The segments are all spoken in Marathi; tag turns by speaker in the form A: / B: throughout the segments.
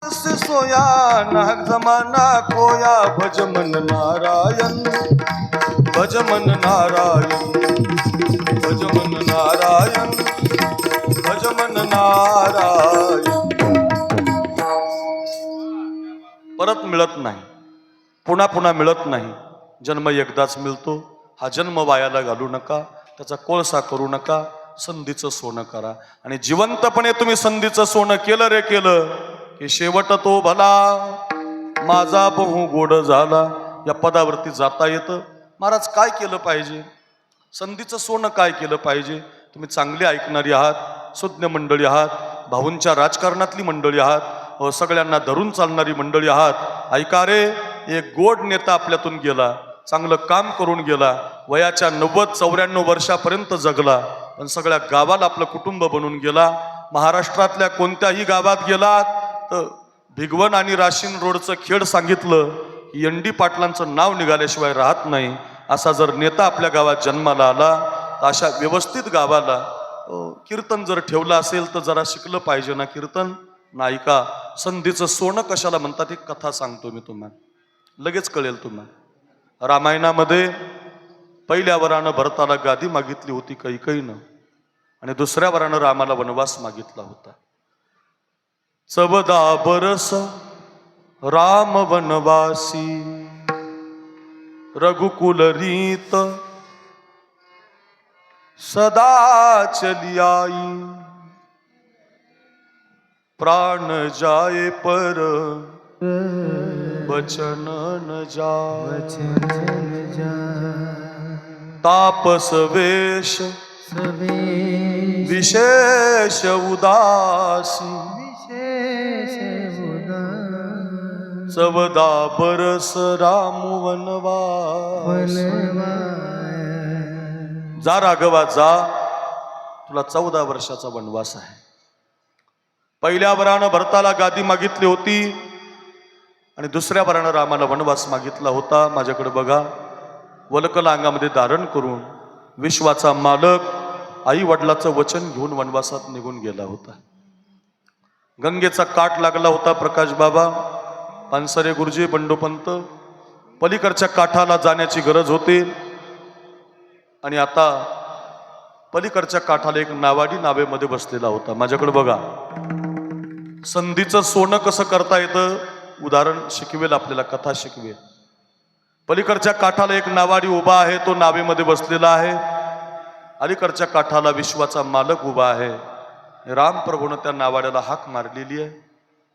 A: सोया नाग जमाना खोया भज मन नारायण भज मन नारायण भज मन नारायण भज मन नारायण. परत मिळत नाही, पुन्हा पुन्हा मिळत नाही. जन्म एकदाच मिळतो. हा जन्म वायाला घालू नका, त्याचा कोळसा करू नका. संधीचं सोनं करा. आणि जिवंतपणे तुम्ही संधीचं सोनं केलं रे केलं की शेवट तो भला माझा बहु गोड झाला या पदावरती जाता येतं. महाराज काय केलं पाहिजे, संधीचं सोनं काय केलं पाहिजे. तुम्ही चांगले ऐकणारी आहात, सुज्ञ मंडळी आहात, भाऊंच्या राजकारणातली मंडळी आहात, सगळ्यांना धरून चालणारी मंडळी आहात. ऐका रे, एक गोड नेता आपल्यातून गेला, चांगलं काम करून गेला, वयाच्या 90-94 वर्षापर्यंत जगला, पण सगळ्या गावाला आपलं कुटुंब बनून गेला. महाराष्ट्रातल्या कोणत्याही गावात गेलात तर भिगवण आणि राशीन रोडचं खेड सांगितलं की एन.डी. पाटलांचं नाव निघाल्याशिवाय राहत नाही. असा जर नेता आपल्या गावात जन्माला आला तर अशा व्यवस्थित गावाला कीर्तन जर ठेवलं असेल तर जरा शिकलं पाहिजे ना कीर्तन. नायिका संधीचं सोनं कशाला म्हणतात एक कथा सांगतो मी तुम्हाला, लगेच कळेल तुम्हाला. रामायणामध्ये पहिल्या वरानं भरताला गादी मागितली होती कैकईनं, आणि दुसऱ्या वरानं रामाला वनवास मागितला होता. 14 बरस राम वनवासी रघुकुल रीत सदा चली आई. प्राण जाए पर वचन न जाए. तापस वेश विशेष उदासी 14 बरस राम वनवास. जा राघवा जा, तुला 14 वर्षाचा वनवास आहे. पहिल्या वरानं भरताला गादी मागितली होती आणि दुसऱ्या वरानं रामाला वनवास मागितला होता. माझ्याकडे बघा, वलकला अंगामध्ये धारण करून विश्वाचा मालक आई वडिलाचं वचन घेऊन वनवासात निघून गेला होता. गंगेचा काठ लागला होता. प्रकाश बाबा, पानसरे गुरुजी, बंडोपंत पलीकडच्या काठाला जाण्याची गरज होती. आणि आता पलीकडच्या काठाला एक नावाडी नावेमध्ये बसलेला होता. माझ्याकडे बघा, संधीचं सोनं कसं करता येतं उदाहरण शिकवेल आपल्याला, कथा शिकवेल. पलीकडच्या काठाला एक नावाडी उभा आहे, तो नावेमध्ये बसलेला आहे. अलीकडच्या काठाला विश्वाचा मालक उभा आहे. राम प्रभूनं त्या नावाड्याला हाक मारलेली आहे,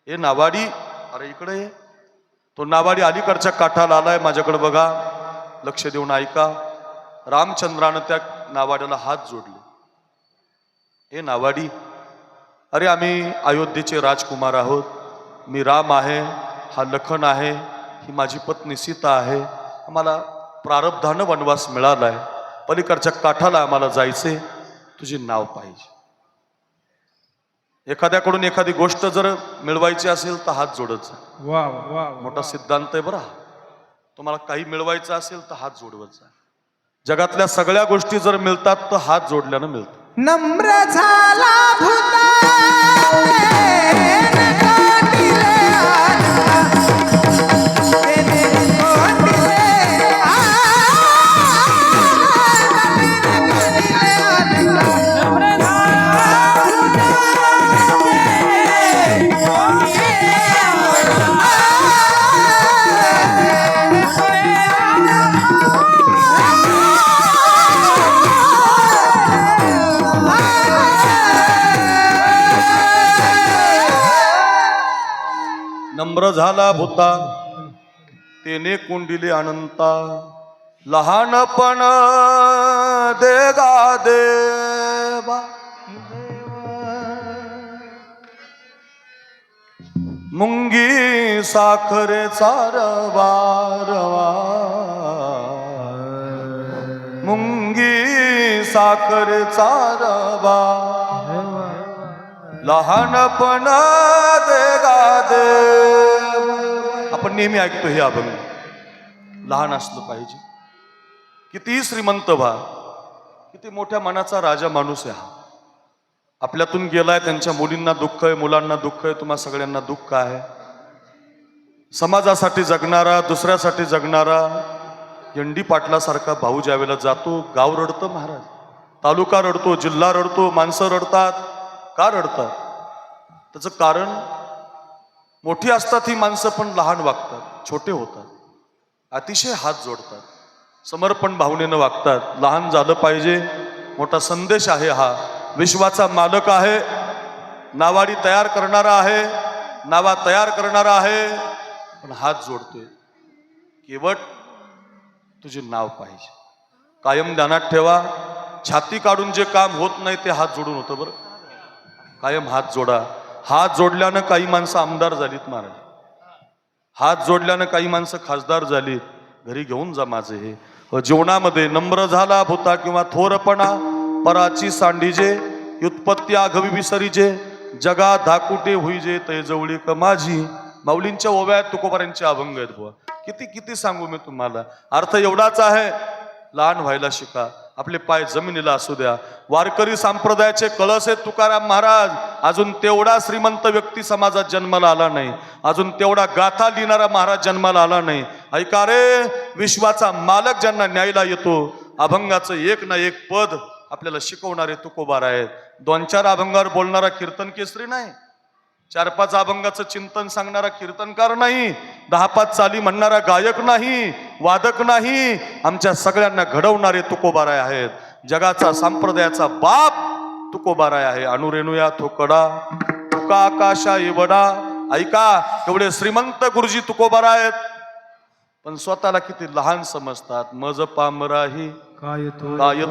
A: हे नावाडी अरे इकडे ये. तो नावाडी अलीकडच्या काठाला आलाय. माझ्याकडे बघा, लक्ष देऊन ऐका. रामचंद्रानं त्या नावाड्याला हात जोडले. हे नावाडी, अरे आम्ही अयोध्येचे राजकुमार आहोत. मी राम आहे, हा लखन आहे, ही माझी पत्नी सीता आहे. आम्हाला प्रारब्धानं वनवास मिळालाय, पलीकडच्या काठाला आम्हाला जायचे, तुझी नाव पाहिजे. एखाद्याकडून एखादी गोष्ट जर मिळवायची असेल तर हात जोडत जा. मोठा सिद्धांत आहे बरं. तुम्हाला काही मिळवायचं असेल तर हात जोडवत जा. जगातल्या सगळ्या गोष्टी जर मिळतात तर हात जोडल्यानं मिळतं.
B: नम्र झाला
A: नम्र झाला भूता तेने कुंडिले अनंता. लहानपण देगा देवा मुंगी साखरेचा रवा रवा. मुंगी साखरेचा रवा लहानपण देगा देव. आपण नेहमी ऐकतो हे अभंग. लहान असलं पाहिजे, कितीही श्रीमंत व्हा, किती मोठ्या मनाचा राजा माणूस आहे हा, आपल्यातून गेलाय, त्यांच्या मुलींना दुःख आहे, मुलांना दुःख आहे, तुम्हा सगळ्यांना दुःख आहे. समाजासाठी जगणारा, दुसऱ्यासाठी जगणारा एन.डी. पाटलासारखा भाऊ ज्यावेळेला जातो, गाव रडतं महाराज, तालुका रडतो, जिल्हा रडतो, माणसं रडतात. का रडतात? त्याचं कारण मोठी असतात ही माणसं पण लहान वागतात, छोटे होतात, अतिशय हात जोडतात, समर्पण भावनेनं वागतात. लहान झालं पाहिजे. मोठा संदेश आहे हा. विश्वाचा मालक आहे, नावाडी तयार करणारा आहे, नावा तयार करणारा आहे, पण हात जोडतोय. केवट तुझे नाव पाहिजे. कायम ध्यानात ठेवा, छाती काढून जे काम होत नाही ते हात जोडून होतं. बरं, कायम हात जोडा. हात जोडल्यानं काही माणसं आमदार झालीत महाराज, हात जोडल्यानं काही माणसं खासदार झालीत. घरी घेऊन जा माझे हे. जीवनामध्ये नम्र झाला भूता किंवा थोरपणा, पराची सांडीजे, व्युत्पत्ती आघवी विसरीजे, जगा धाकुटे हुईजे ते जवळी माझी. माऊलींच्या ओव्या आहेत, तुकोबारांचे अभंग आहेत बुवा. किती किती सांगू मी तुम्हाला. अर्थ एवढाच आहे, लहान व्हायला शिका, आपले पाय जमिनीला असू द्या. वारकरी संप्रदायाचे कळस आहेत तुकाराम महाराज. अजून तेवढा श्रीमंत व्यक्ती समाजात जन्माला आला नाही, अजून तेवढा गाथा लिहिणारा महाराज जन्माला आला नाही. ऐका रे, विश्वाचा मालक ज्यांना न्यायला येतो, अभंगाचं एक ना एक पद आपल्याला शिकवणारे तुकोबार आहेत. 2-4 अभंगावर बोलणारा कीर्तन केसरी नाही, 4-5 अभंगाचं चिंतन सांगणारा कीर्तनकार नाही, 10-5 चाली म्हणणारा गायक नाही, वादक नाही. आमच्या सगळ्यांना घडवणारे तुकोबाराय आहेत. जगाचा संप्रदायाचा बाप तुकोबाराय आहे. अनुरेणुया थोकडा तुका आकाशा एवढा. ऐका, एवढे श्रीमंत गुरुजी तुकोबारा आहेत, पण स्वतःला किती लहान समजतात. मज पामराही काय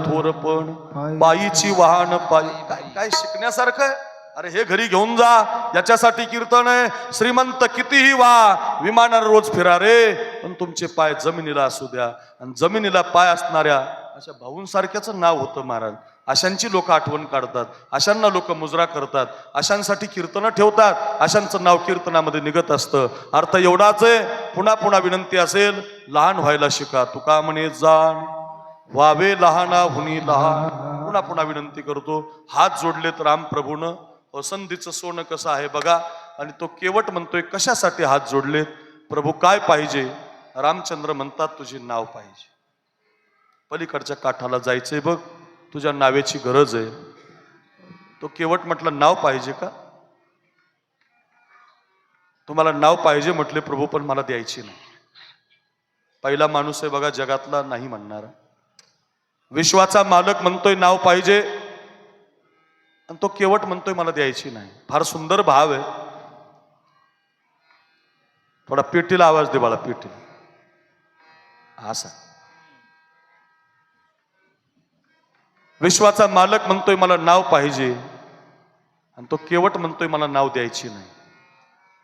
A: थोरपण, पायीची वाहन पायी. काय शिकण्यासारखं आहे? अरे हे घरी घेऊन जा, याच्यासाठी कीर्तन आहे. श्रीमंत कितीही व्हा, विमानावर रोज फिरा रे, पण तुमचे पाय जमिनीला असू द्या. आणि जमिनीला पाय असणाऱ्या अशा भाऊंसारख्याचं नाव होतं महाराज. अशांची लोक आठवण काढतात, अशांना लोक मुजरा करतात, अशांसाठी कीर्तनं ठेवतात, अशांचं नाव कीर्तनामध्ये निघत असतं. अर्थ एवढाच आहे. पुन्हा पुन्हा विनंती असेल, लहान व्हायला शिका. तुका म्हणे जाण व्हावे लहाना हुनी लहान. पुन्हा पुन्हा विनंती करतो, हात जोडलेत राम प्रभूनं. संधीचं सोनं कसं आहे बघा. आणि तो केवट म्हणतोय, कशासाठी हात जोडलेत प्रभू, काय पाहिजे? रामचंद्र म्हणतात, तुझे नाव पाहिजे. पलीकडच्या काठाला जायचंय बघ, तुझ्या नावेची गरज आहे. तो केवट म्हटलं, नाव पाहिजे का? तुम्हाला नाव पाहिजे म्हटले प्रभू, पण मला द्यायची नाही. पहिला माणूस आहे बघा जगातला नाही म्हणणारा. विश्वाचा मालक म्हणतोय नाव पाहिजे, आणि तो केवट म्हणतोय मला द्यायची नाही. फार सुंदर भाव आहे. थोडा पेटीला आवाज दे बाळा, पेटीला. असा विश्वाचा मालक म्हणतोय मला नाव पाहिजे, आणि तो केवट म्हणतोय मला नाव द्यायची नाही.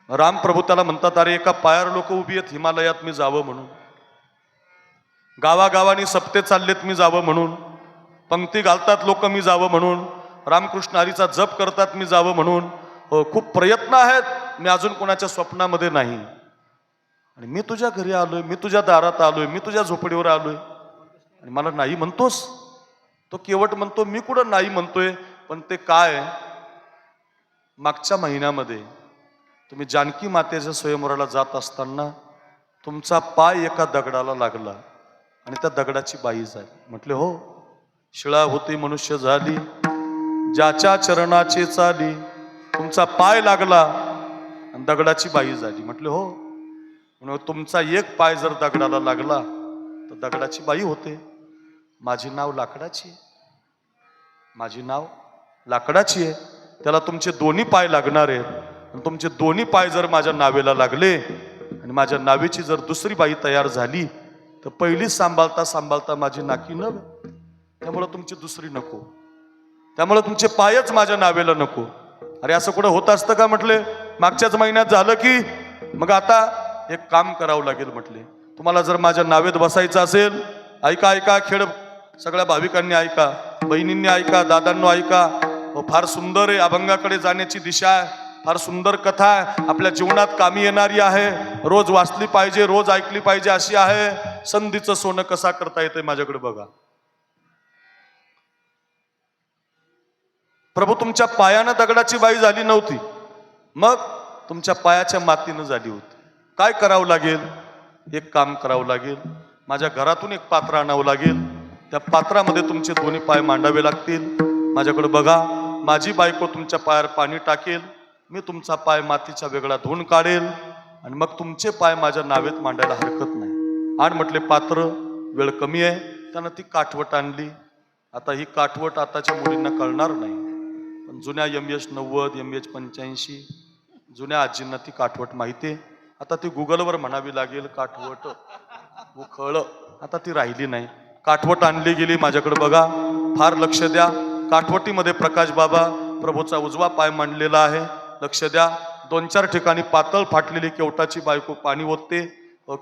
A: राम प्रभू त्याला म्हणतात, अरे एका पायावर लोक उभी आहेत हिमालयात मी जावं म्हणून, गावागावानी सप्ते चाललेत मी जावं म्हणून, पंक्ती घालतात लोक मी जावं म्हणून, रामकृष्ण हरीचा जप करतात मी जावं म्हणून. खूप प्रयत्न आहेत, मी अजून कोणाच्या स्वप्नामध्ये नाही. आणि मी तुझ्या घरी आलोय, मी तुझ्या दारात आलोय, मी तुझ्या झोपडीवर आलोय, आणि मला नाही म्हणतोस? तो केवट म्हणतो, मी कुठं नाही म्हणतोय, पण ते काय, मागच्या महिन्यामध्ये तुम्ही जानकी मातेच्या स्वयंवराला जात असताना तुमचा पाय एका दगडाला लागला, आणि त्या दगडाची बाई झाली. म्हटले हो. शिळा होती मनुष्य झाली, ज्याच्या चरणाचे चाली. तुमचा पाय लागला आणि दगडाची बाई झाली. म्हटले हो. म्हणून तुमचा एक पाय जर दगडाला लागला तर दगडाची बाई होते. माझी नाव लाकडाची आहे, माझी नाव लाकडाची आहे. त्याला तुमचे दोन्ही पाय लागणार आहेत, आणि तुमचे दोन्ही पाय जर माझ्या नावेला लागले आणि माझ्या नावेची जर दुसरी बाई तयार झाली तर पहिलीच सांभाळता सांभाळता माझी नाकी नव. त्यामुळं तुमची दुसरी नको, त्यामुळे तुमचे पायच माझ्या नावेला नको. अरे असं कुठं होत असतं का? म्हटले मागच्याच महिन्यात झालं की. मग आता एक काम करावं लागेल म्हटले, तुम्हाला जर माझ्या नावेत बसायचं असेल, ऐका ऐका, खेड सगळ्या भाविकांनी ऐका, बहिणींनी ऐका, दादांनो ऐका. फार सुंदर आहे, अभंगाकडे जाण्याची दिशा आहे. फार सुंदर कथा आहे, आपल्या जीवनात कामी येणारी आहे, रोज वाचली पाहिजे, रोज ऐकली पाहिजे अशी आहे. संधीचं सोनं कसा करता येते माझ्याकडे बघा. प्रभू तुमच्या पायानं दगडाची बाई झाली नव्हती, मग तुमच्या पायाच्या मातीनं झाली होती. काय करावं लागेल? एक काम करावं लागेल. माझ्या घरातून एक पात्र आणावं लागेल. त्या पात्रामध्ये तुमचे दोन्ही पाय मांडावे लागतील. माझ्याकडे बघा, माझी बायको तुमच्या पायावर पाणी टाकेल, मी तुमचा पाय मातीचा वेगळा धुवून काढेल आणि मग तुमचे पाय माझ्या नावेत मांडायला हरकत नाही. आणि म्हटले पात्र, वेळ कमी आहे. त्यानं ती काठवट आणली. आता ही काठवट आताच्या मुलींना कळणार नाही, पण जुन्या MH 90 MH 85 जुन्या आजींना ती काठवट माहिती आहे. आता ती गुगलवर म्हणावी लागेल काठवट उखळ. आता ती राहिली नाही. काठवट आणली गेली. माझ्याकडे बघा, फार लक्ष द्या. काठवटीमध्ये प्रकाश बाबा प्रभूचा उजवा पाय मांडलेला आहे. लक्ष द्या. 2-4 ठिकाणी पातळ फाटलेली केवटाची बायको पाणी ओतते.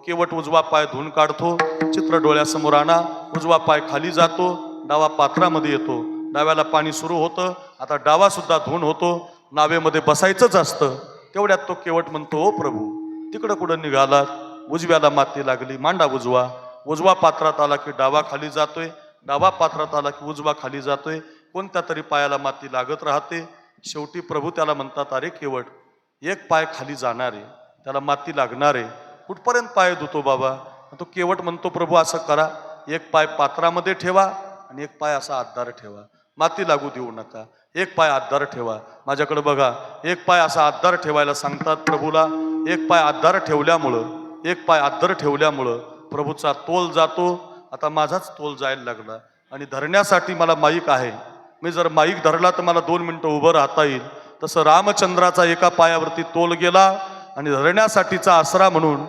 A: केवट उजवा पाय धुवून काढतो. चित्र डोळ्यासमोर आणा. उजवा पाय खाली जातो, डावा पात्रामध्ये येतो. डाव्याला पाणी सुरू होतं. आता डावा सुद्धा धुवून होतो. नावेमध्ये बसायचंच असतं. तेवढ्यात तो केवट म्हणतो, ओ प्रभू, तिकडं कुठं निघालात? उजव्याला माती लागली, मांडा उजवा. उजवा पात्रात आला की डावा खाली जातोय, डावा पात्रात आला की उजवा खाली जातोय. कोणत्या तरी पायाला माती लागत राहते. शेवटी प्रभू त्याला म्हणतात, अरे केवट, एक पाय खाली जाणार आहे, त्याला माती लागणार आहे, कुठपर्यंत पाय धुतो बाबा? तो केवट म्हणतो, प्रभू असं करा, एक पाय पात्रामध्ये ठेवा आणि एक पाय असा आधार ठेवा, माती लागू देऊ नका. एक पाय आधार ठेवा. माझ्याकडे बघा, एक पाय असा आधार ठेवायला सांगतात प्रभूला. एक पाय आधार ठेवल्यामुळं प्रभूचा तोल जातो. आता माझाच तोल जायला लागला आणि धरण्यासाठी मला माईक आहे. मी जर माईक धरला तर मला 2 मिनिटं उभं राहता येईल. तसं रामचंद्राचा एका पायावरती तोल गेला आणि धरण्यासाठीचा आसरा म्हणून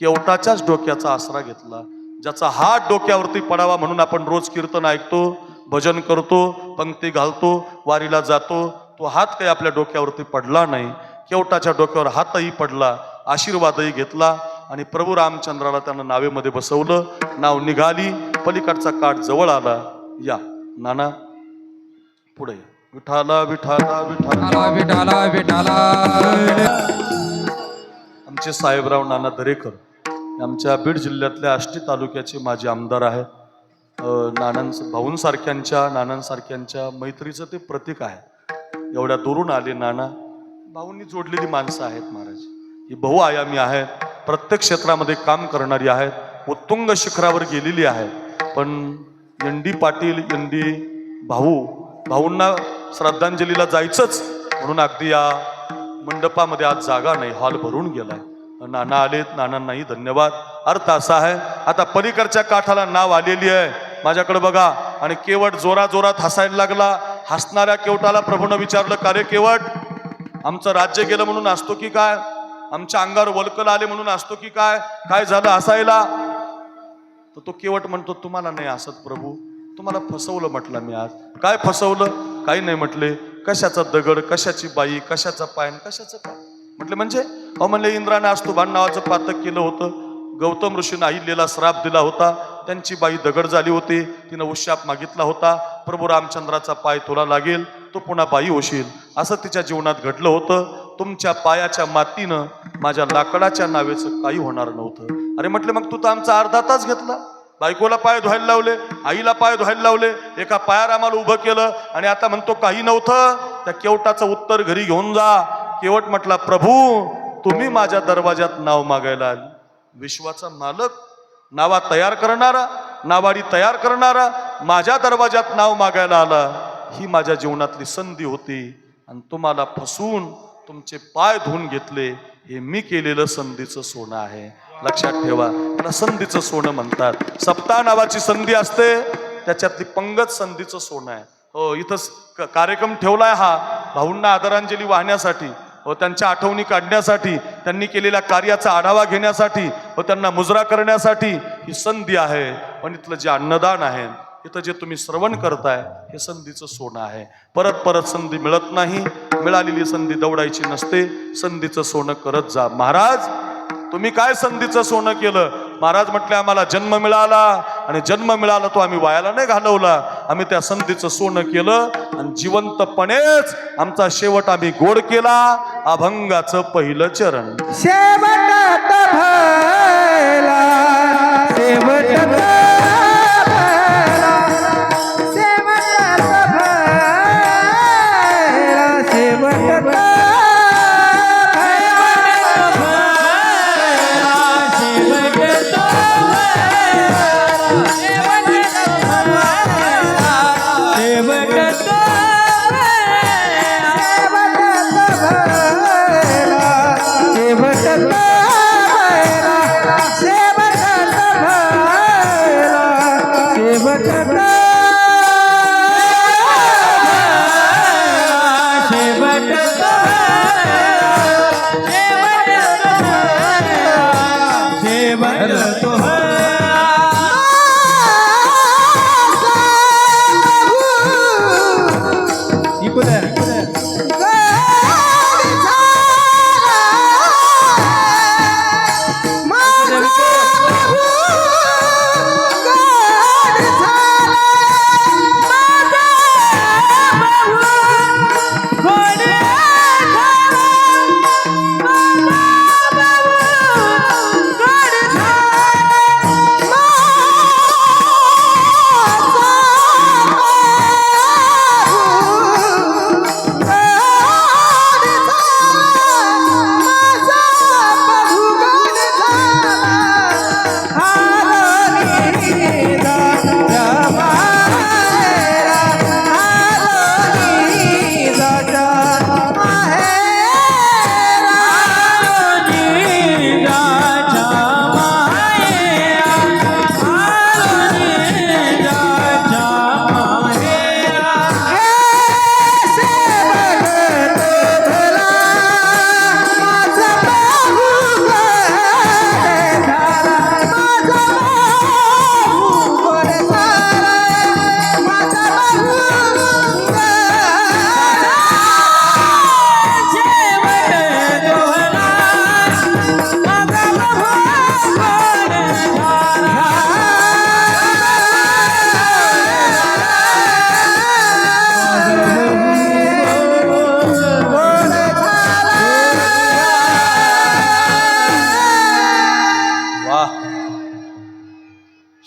A: केवटाच्याच डोक्याचा आसरा घेतला. ज्याचा हात डोक्यावरती पडावा म्हणून आपण रोज कीर्तन ऐकतो, भजन करतो, पंक्ती घालतो, वारीला जातो. तो हात काही आपल्या डोक्यावरती पडला नाही. केवटाच्या डोक्यावर हातही पडला, आशीर्वादही घेतला आणि प्रभू रामचंद्राला त्यानं नावेमध्ये बसवलं. नाव निघाली. पलीकडचा काठ जवळ आला. या नाना पुढे या. विठाला विठाला विठाला
B: विठाला विठाला.
A: आमचे साहेबराव नाना दरेकर आमच्या बीड जिल्ह्यातल्या आष्टी तालुक्याचे माजी आमदार आहेत. नानांसारख्यांच्या मैत्रीचं ते प्रतीक आहे. एवढ्या दुरून आले नाना. भाऊंनी जोडलेली माणसं आहेत महाराज. ही बहुआयामी आहेत. प्रत्येक क्षेत्रामध्ये काम करणारी आहेत. उत्तुंग शिखरावर गेलेली आहेत. पण ND पाटील, ND भाऊंना श्रद्धांजलीला जायचंच म्हणून अगदी या मंडपामध्ये आज जागा नाही, हॉल भरून गेलाय. नाना आलेत, नानांनाही धन्यवाद. अर्थ असा आहे, आता पलीकडच्या काठाला नाव आलेली आहे. माझ्याकडे बघा. आणि केवट जोरात हसायला लागला. हसणाऱ्या केवटाला प्रभूनं विचारलं, का रे केवट, आमचं राज्य गेलं म्हणून असतो की काय? आमच्या अंगावर वल्कल आले म्हणून असतो की काय? काय झालं हसायला? तर तो केवट म्हणतो, तुम्हाला नाही हसत प्रभू, तुम्हाला फसवलं म्हटलं मी आज. काय फसवलं? काही नाही म्हटले. कशाचा दगड, कशाची बाई, कशाचा पायन, कशाचं काय म्हटलं? म्हणजे अहो म्हणले, इंद्राने अस्तुभान नावाचं पातक केलं होतं. गौतम ऋषीने अहिल्याला श्राप दिला होता. त्यांची बाई दगड झाली होती. तिनं उशाप मागितला होता, प्रभू रामचंद्राचा पाय तुला लागेल, तो पुन्हा बाई होशील. असं तिच्या जीवनात घडलं होतं. तुमच्या पायाच्या मातीनं माझ्या लाकडाच्या नावेचं काही होणार नव्हतं. अरे म्हटले, मग तू तर आमचा अर्धा तास घेतला. बायकोला पाय धुवायला लावले, आईला पाय धुवायला लावले, एका पायावर आम्हाला उभं केलं आणि आता म्हणतो काही नव्हतं. त्या केवटाचं उत्तर घरी घेऊन जा. केवट म्हटला, प्रभू तुम्ही माझ्या दरवाजात नाव मागायला आले. विश्वाचा मालक, नावा तयार करणारा, नावाडी तयार करणारा माझ्या दरवाजात नाव मागायला आला. ही माझ्या जीवनातली संधी होती आणि तुम्हाला फसवून तुमचे पाय धुवून घेतले. हे मी केलेलं संधीचं सोनं आहे. लक्षात ठेवा, त्याला संधीचं सोनं म्हणतात. सप्ताह नावाची संधी असते, त्याच्यातली पंगत संधीचं सोनं आहे. हो, इथं कार्यक्रम ठेवलाय हा भाऊंना आदरांजली वाहण्यासाठी, व त्यांच्या आठवणी काढण्यासाठी, त्यांनी केलेल्या कार्याचा आढावा घेण्यासाठी व त्यांना मुजरा करण्यासाठी ही संधी आहे. पण इथलं जे अन्नदान आहे, इथं जे तुम्ही श्रवण करताय, हे संधीचं सोनं आहे. परत परत संधी मिळत नाही. मिळालेली संधी दौडायची नसते. संधीचं सोनं करत जा. महाराज तुम्ही काय संधीचं सोनं केलं? महाराज म्हटले, आम्हाला जन्म मिळाला आणि जन्म मिळाला तो आम्ही वायाला नाही घालवला. आम्ही त्या संधीचं सोनं केलं आणि जिवंतपणेच आमचा शेवट आम्ही गोड केला. अभंगाचं पहिलं चरण.
B: शेवट भला, शेवट भला, शेवट भला.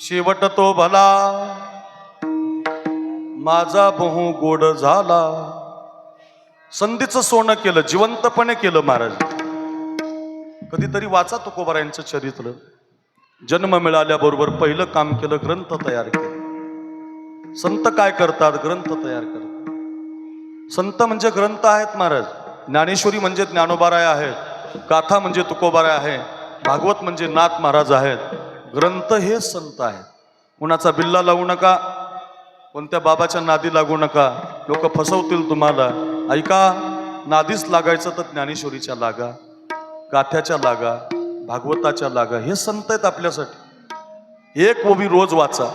A: शेवट तो भला माझा बहु गोड झाला. संधीचं सोनं केलं, जिवंतपणे केलं महाराज. कधीतरी वाचा तुकोबारायांचं चरित्र. जन्म मिळाल्याबरोबर पहिलं काम केलं, ग्रंथ तयार केले. संत काय करतात? ग्रंथ तयार करतात. संत म्हणजे ग्रंथ आहेत महाराज. ज्ञानेश्वरी म्हणजे ज्ञानोबाराय आहेत, गाथा म्हणजे तुकोबाराय आहे, भागवत म्हणजे नाथ महाराज आहेत. ग्रंथ हे संत आहेत. कुणाचा बिल्ला लावू नका, कोणत्या बाबाच्या नादी लागू नका, लोक फसवतील तुम्हाला. ऐका, नादीच लागायचं तर ज्ञानेश्वरीच्या लागा, गाथ्याच्या लागा, भागवताच्या लागा. हे संत आहेत आपल्यासाठी. एक ओवी रोज वाचा.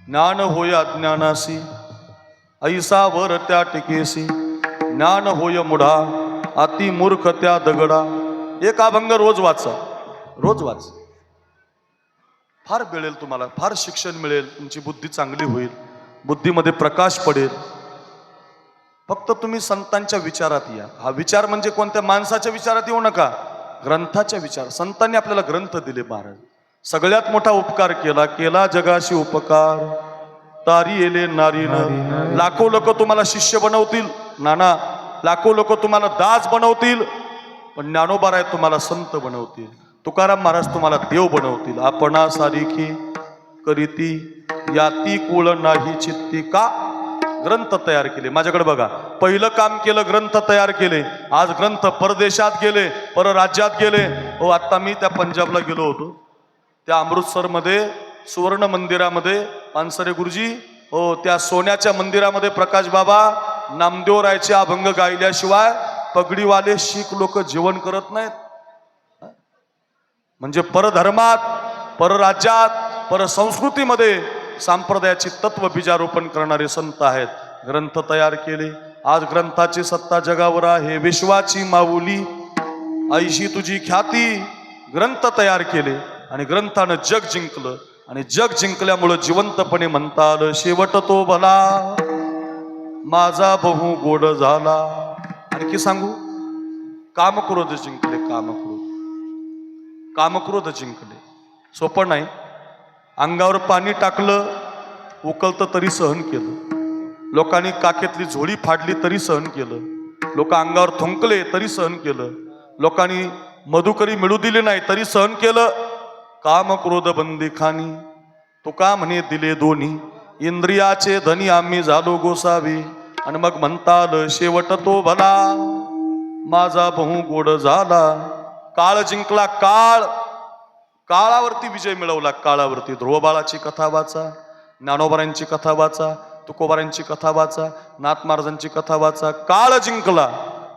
A: ज्ञान होय अज्ञानासी, ऐसा वर त्या टिकेसी. ज्ञान होय मुढा, अति मूर्ख त्या दगडा. एक अभंग रोज वाचा, रोज वाचा. फार मिळेल तुम्हाला, फार शिक्षण मिळेल, तुमची बुद्धी चांगली होईल, बुद्धीमध्ये प्रकाश पडेल. फक्त तुम्ही संतांच्या विचारात या. हा विचार म्हणजे कोणत्या माणसाच्या विचारात येऊ नका, ग्रंथाच्या विचार. संतांनी आपल्याला ग्रंथ दिले महाराज. सगळ्यात मोठा उपकार केला, केला जगाशी उपकार, तारी येले नारी न. लाखो लोक तुम्हाला शिष्य बनवतील नाना, लाखो लोक तुम्हाला दास बनवतील, पण ज्ञानोबाराय तुम्हाला संत बनवतील. तुकाराम महाराज तुम्हाला देव बनवतील. आपणा सारिखी करीती याती कुळ नाही चित्ती. का? ग्रंथ तयार केले. माझ्याकडे बघा, पहिलं काम केलं, ग्रंथ तयार केले. आज ग्रंथ परदेशात गेले, परराज्यात गेले. हो, आता मी त्या पंजाबला गेलो होतो, त्या अमृतसरमध्ये सुवर्ण मंदिरामध्ये पानसरे गुरुजी, हो, त्या सोन्याच्या मंदिरामध्ये प्रकाश बाबा नामदेवरायचे अभंग गायल्याशिवाय पगडीवाले शीख लोक जेवण करत नाहीत. म्हणजे परधर्मात, परराज्यात, परसंस्कृतीमध्ये संप्रदायाची तत्व बीजारोपण करणारे संत आहेत. ग्रंथ तयार केले. आज ग्रंथाची सत्ता जगावर आहे. विश्वाची माऊली ऐशी तुझी ख्याती. ग्रंथ तयार केले आणि ग्रंथानं जग जिंकलं. आणि जग जिंकल्यामुळं जिवंतपणे म्हणता आलं, शेवट तो भला माझा बहु गोड झाला. आणखी सांगू, कामक्रोध जिंकले. कामक्रोध जिंकले. सोपं नाही. अंगावर पाणी टाकलं, उकलतं तरी सहन केलं. लोकांनी काखेतली झोळी फाडली तरी सहन केलं. लोक अंगावर थुंकले तरी सहन केलं. लोकांनी मधुकरी मिळू दिली नाही तरी सहन केलं. काम क्रोध बंदी खानी, तुका म्हणे दिले दोन्ही. इंद्रियाचे धनी आम्ही झालो गोसावी. आणि मग म्हणता आलं, शेवट तो भला माझा बहु गोड झाला. काळ जिंकला. काळावरती विजय मिळवला. काळावरती. ध्रुवबाळाची कथा वाचा, ज्ञानोबारांची कथा वाचा, तुकोबारांची कथा वाचा, नाथ महाराजांची कथा वाचा. काळ जिंकला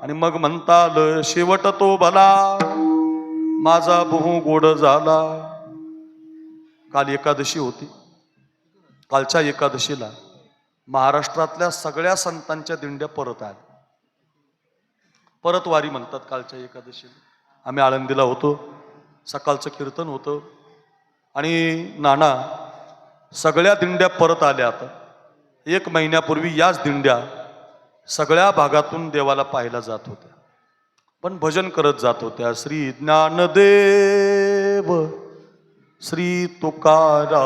A: आणि मग म्हणता आलं, शेवट तो भला माझा बहु गोड झाला. काल एकादशी होती. कालच्या एकादशीला महाराष्ट्रातल्या सगळ्या संतांच्या दिंड्या परत आल्या. परत वारी म्हणतात कालच्या एकादशीला. आम्ही आळंदीला होतो, सकाळचं कीर्तन होतं आणि नाना सगळ्या दिंड्या परत आल्या. आता 1 महिन्यापूर्वी याच दिंड्या सगळ्या भागातून देवाला पाहायला जात होत्या, पण भजन करत जात होत्या. श्री ज्ञानदेव श्री तुकाराम,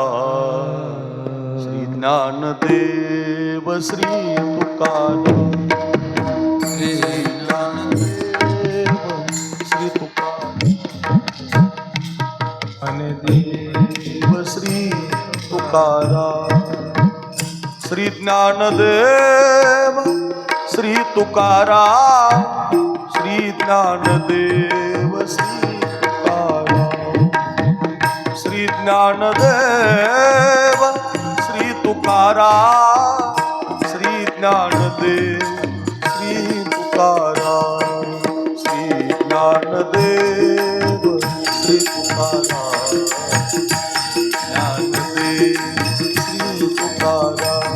A: श्री ज्ञानदेव श्री तुकाराम, श्री ज्ञानदेव श्री तुकाराम, देव श्री तुकाराम. श्री ज्ञानदेव श्री तुकाराम, श्री ज्ञानदेव श्री तुकाराम, श्री ज्ञानदेव श्री तुकाराम, श्री ज्ञानदेव श्री तुकाराम, श्री ज्ञानदेव श्री तुकाराम, ज्ञानदेव श्री तुकाराम,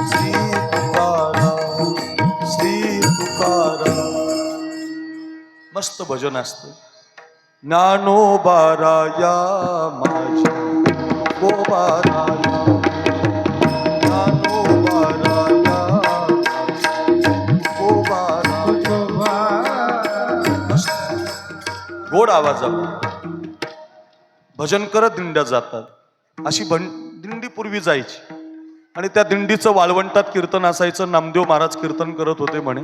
A: श्री तुकाराम, श्री तुकाराम. मस्त भजन असतं. ज्ञानोबाराया माझ्या तुकोबाराया, ज्ञानोबाराया तुकोबाराया. गोड आवाजात भजन करत दिंड्या जातात. अशी दिंडी पूर्वी जायची आणि त्या दिंडीचं वाळवंटात कीर्तन असायचं. नामदेव महाराज कीर्तन करत होते म्हणे.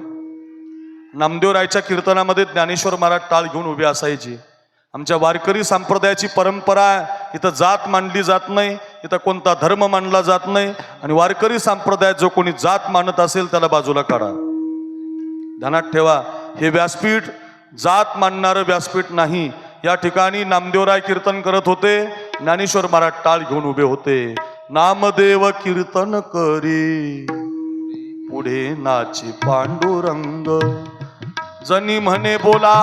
A: नामदेवरायच्या कीर्तनामध्ये ज्ञानेश्वर महाराज टाळ घेऊन उभे असायचे. आमच्या वारकरी संप्रदायाची परंपरा आहे, इथं जात मानली जात नाही, इथं कोणता धर्म मानला जात नाही. आणि वारकरी संप्रदायात जो कोणी जात मानत असेल त्याला बाजूला काढा. ध्यानात ठेवा, हे व्यासपीठ जात मानणारं व्यासपीठ नाही. या ठिकाणी नामदेवराय कीर्तन करत होते, ज्ञानेश्वर महाराज टाळ घेऊन उभे होते. नामदेव कीर्तन करी पुढे नाची पांडुरंग, जनी म्हणे बोला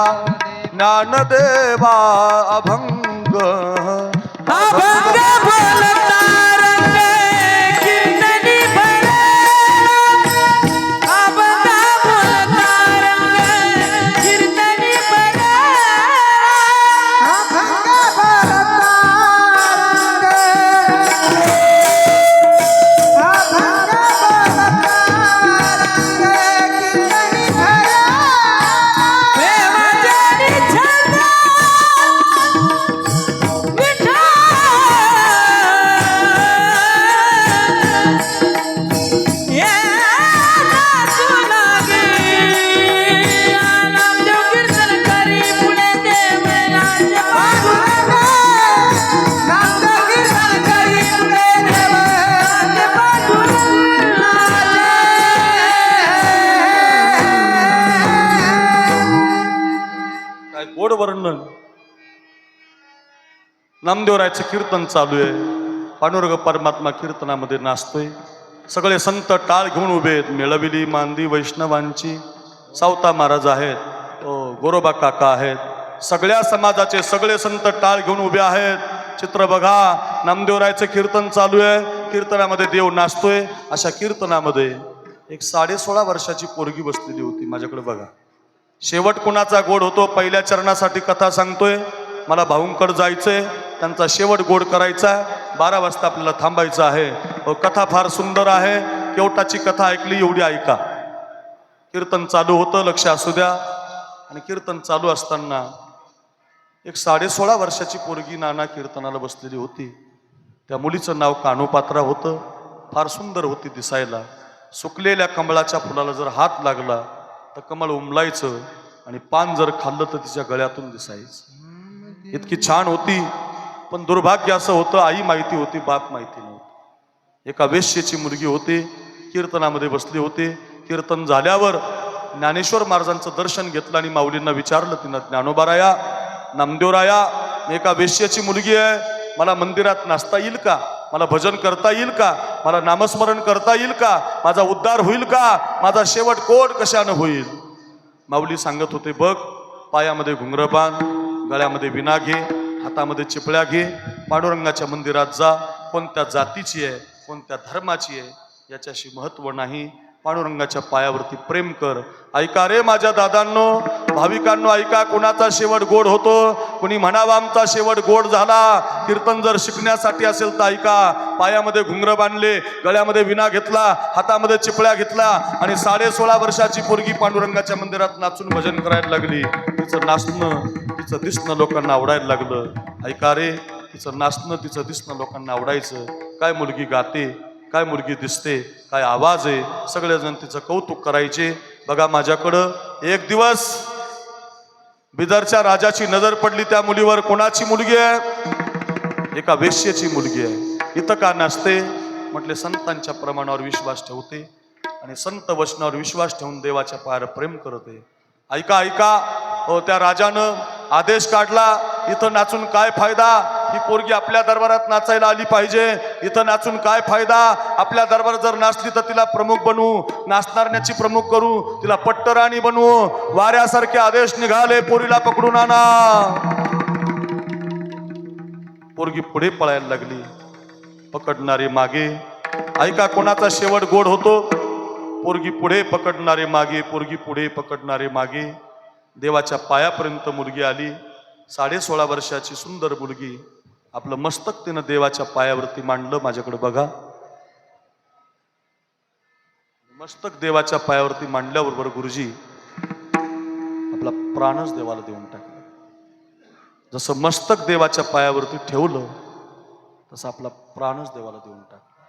A: ज्ञानदेवा अभंग.
B: अभंग बोलता रंग कीर्तनी भरे, अभंग बोलता रंग कीर्तनी भरे, अभंग बोलता रंग, अभंग बोलता रंग कीर्तनी भरे. प्रेमाचे छंद
A: काय गोड वर्णन. नामदेवरायचं कीर्तन चालू आहे, पांडुरंग परमात्मा कीर्तनामध्ये नाचतोय. सगळे संत टाळ घेऊन उभे आहेत. मेळविली मांदी वैष्णवांची, सावता महाराज आहेत, गोरोबा काका आहेत, सगळ्या समाजाचे सगळे संत टाळ घेऊन उभे आहेत. चित्र बघा, नामदेवरायचं कीर्तन चालू आहे, कीर्तनामध्ये देव नाचतोय. अशा कीर्तनामध्ये एक 16.5 वर्षाची पोरगी बसलेली होती. माझ्याकडे बघा, शेवट कुणाचा गोड होतो पहिल्या चरणासाठी कथा सांगतोय. मला भाऊंकडे जायचंय, त्यांचा शेवट गोड करायचा. 12 वाजता आपल्याला थांबायचं आहे. कथा फार सुंदर आहे, केवटाची कथा ऐकली एवढी ऐका. कीर्तन चालू होतं, लक्ष असू द्या. आणि कीर्तन चालू असताना एक 16.5 वर्षाची पोरगी नाना कीर्तनाला बसलेली होती. त्या मुलीचं नाव कानोपात्रा होतं. फार सुंदर होती दिसायला. सुकलेल्या कमळाच्या फुलाला जर हात लागला तर कमळ उमलायचं आणि पान जर खाल्लं तर तिच्या गळ्यातून दिसायचं. इतकी छान होती. पण दुर्भाग्य असं होतं, आई माहिती होती, बाप माहिती नव्हतं. एका वेश्येची मुलगी होती, कीर्तनामध्ये बसली होती. कीर्तन झाल्यावर ज्ञानेश्वर महाराजांचं दर्शन घेतलं आणि माऊलींना विचारलं तिनं, ज्ञानोबाराया, नामदेवराया, मी एका वेश्येची मुलगी आहे, मला मंदिरात नाचता येईल का? मला भजन करता येईल का? मला नामस्मरण करता येईल का? माझा उद्धार होईल का? माझा शेवट कोण कशानं होईल? माऊली सांगत होते, बघ, पायामध्ये घुंगरं बांध, गळ्यामध्ये विणा घे, हातामध्ये चिपळ्या घे, पांडुरंगाच्या मंदिरात जा. कोणत्या जातीची आहे, कोणत्या धर्माची आहे याच्याशी महत्व नाही. पांडुरंगाच्या पायावरती प्रेम कर. ऐका रे माझ्या दादांनो, भाविकांनो, ऐका, कुणाचा शेवट गोड होतो? कुणी म्हणावा आमचा शेवट गोड झाला. कीर्तन जर शिकण्यासाठी असेल तर ऐका. पायामध्ये घुंगरं बांधले, गळ्यामध्ये विणा घेतला, हातामध्ये चिपळ्या घेतला आणि 16.5 वर्षाची पोरगी पांडुरंगाच्या मंदिरात नाचून भजन करायला लागली. तिचं नाचणं, तिचं दिसणं लोकांना आवडायला लागलं. ऐका रे, तिचं नाचणं, तिचं दिसणं लोकांना आवडायचं. काय मुलगी गाते, काय मुलगी दिसते, काय आवाज आहे, सगळेजण तिचं कौतुक करायचे. बघा माझ्याकडं एक दिवस बिदरच्या राजाची नजर पडली त्या मुलीवर. कोणाची मुलगी आहे? एका वेश्येची मुलगी आहे. इथं का नाचते? म्हटले संतांच्या प्रमाणावर विश्वास ठेवते आणि संत वचनावर विश्वास ठेवून देवाच्या पायावर प्रेम करते. ऐका ऐका, हो, त्या राजानं आदेश काढला, इथं नाचून काय फायदा? ही पोरगी आपल्या दरबारात नाचायला आली पाहिजे. इथं नाचून काय फायदा? आपल्या दरबारात जर नाचली तर तिला प्रमुख बनवू, नाचणाऱ्याची प्रमुख करू, तिला पट्टराणी बनवू. वाऱ्यासारखे आदेश निघाले, पोरीला पकडून आणा. पोरगी पुढे पळायला लागली, पकडणारे मागे. ऐका, कोणाचा शेवट गोड होतो? पोरगी पुढे, पकडणारे मागे, पोरगी पुढे, पकडणारे मागे. देवाच्या पायापर्यंत मुलगी आली. 16.5 वर्षाची सुंदर मुलगी. आपलं मस्तक तिनं देवाच्या पायावरती मांडलं. माझ्याकडे बघा, मस्तक देवाच्या पायावरती मांडल्याबरोबर गुरुजी आपला प्राणच देवाला देऊन टाकला. जसं मस्तक देवाच्या पायावरती ठेवलं, तसा आपला प्राणच देवाला देऊन टाकला.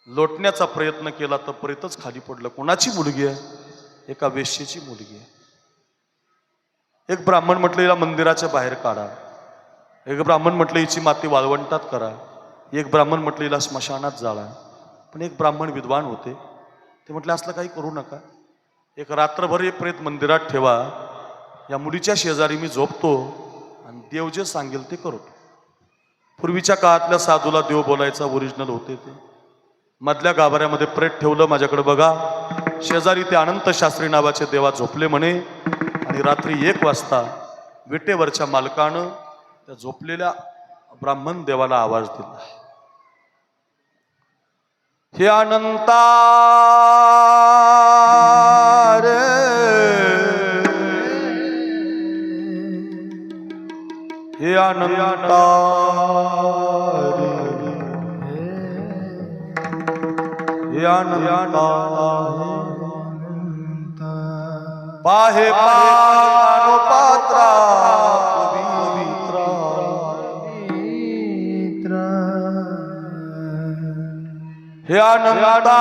A: लोटण्याचा प्रयत्न केला तर प्रेतच खाली पडलं. कोणाची मुलगी आहे? एका वेश्येची मुलगी आहे. एक ब्राह्मण म्हटलं हिला मंदिराच्या बाहेर काढा. एक ब्राह्मण म्हटलं हिची माती वाळवंटात करा. एक ब्राह्मण म्हटलं हिला स्मशानात जाळा. पण एक ब्राह्मण विद्वान होते, ते म्हटले असलं काही करू नका. एक रात्रभर हे प्रेत मंदिरात ठेवा. या मुलीच्या शेजारी मी झोपतो आणि देव जे सांगेल ते करतो. पूर्वीच्या काळातल्या साधूला देव बोलायचा ओरिजिनल होते ते. मधल्या गाभाऱ्यामध्ये प्रेत ठेवलं. माझ्याकडे बघा, शेजारी ते अनंत शास्त्री नावाचे देवा झोपले म्हणे. आणि रात्री 1 वाजता विटेवरच्या मालकानं त्या झोपलेल्या ब्राह्मण देवाला आवाज दिला, हे अनंता रे, हे अनंता रे, हे अनंता पाहे पात्रा हे अनंता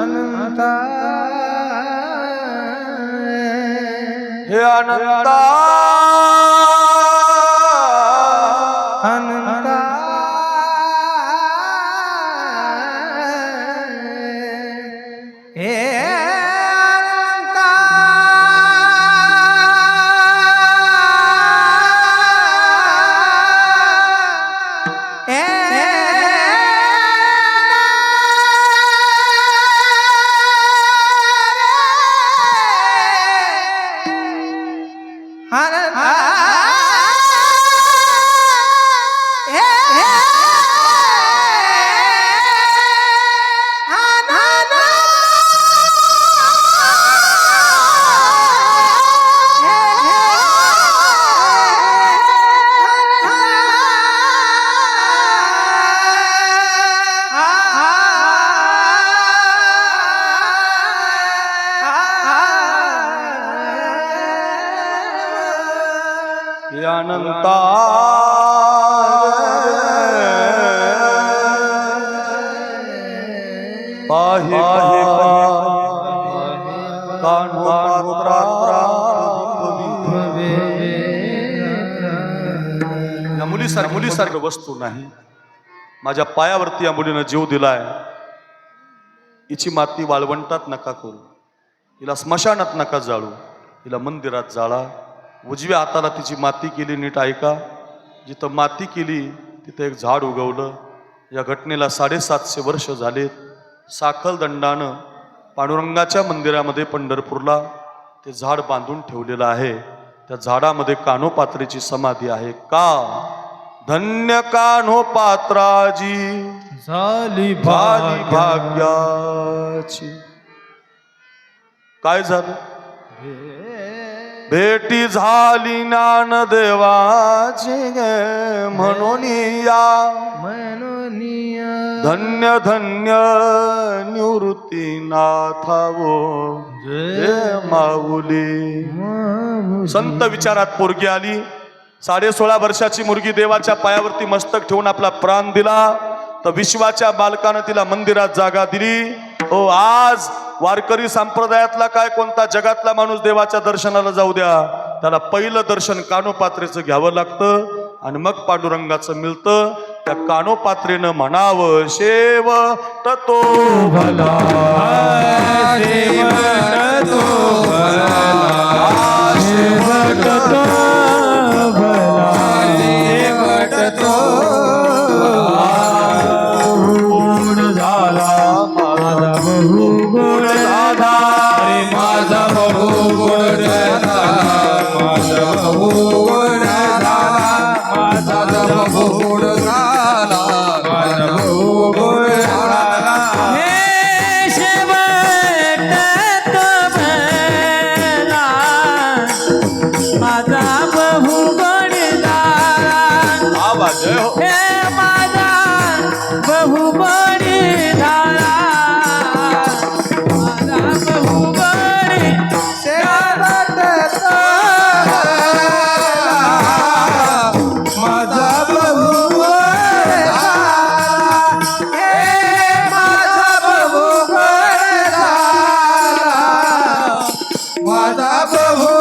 B: अनंता
A: हे अनंता
B: अनंता हे
A: अनंता पाहे या मुलीसारखं वस्तू नाही. माझ्या पायावरती या मुलीनं जीव दिलाय. हिची माती वाळवंटात नका करू, हिला स्मशानात नका जाळू, हिला मंदिरात जाळा. उजव्या हाताला तिची माती केली. नीट ऐका, जिथं माती केली तिथं एक झाड उगवलं. या घटनेला 750 वर्ष झालेत. साखल दंडानं पांडुरंगाच्या मंदिरामध्ये पंढरपूरला ते झाड बांधून ठेवलेलं आहे. त्या झाडामध्ये कान्होपात्रेची समाधी आहे. का? धन्य कान्होपात्राजी
B: झाली
A: भाग्याची. काय झालं? भेटी झाली ज्ञानदेवाची म्हणून या धन्य धन्य निवृत्तीनाथावो जय माऊली. संत विचारात पोरगी आली. 16.5 वर्षाची मुलगी देवाच्या पायावरती मस्तक ठेवून आपला प्राण दिला. तर विश्वाच्या बालकानं तिला मंदिरात जागा दिली. हो, आज वारकरी संप्रदायातला काय कोणता जगातला माणूस देवाच्या दर्शनाला जाऊ द्या, त्याला पहिलं दर्शन कान्होपात्रेचं घ्यावं लागतं आणि मग पांडुरंगाचं मिळतं. त्या कान्होपात्रेनं म्हणावं, शेवट तो भला, शेवट तो भला, शेवट तो भला, शेवट तो गुण झाला माझा बहु गुण झाला, माझा बहु गुण झाला, माझा बहु गुण झाला, माझा बहु गुण झाला, माझा बहु गुण झाला.
B: हे शेवट तो भला, माझा बहु गुण झाला.
A: आवाज आहे हो.
B: हे माझा बहु गुण झाला, माझा बहु गुण
C: माझा प्रभू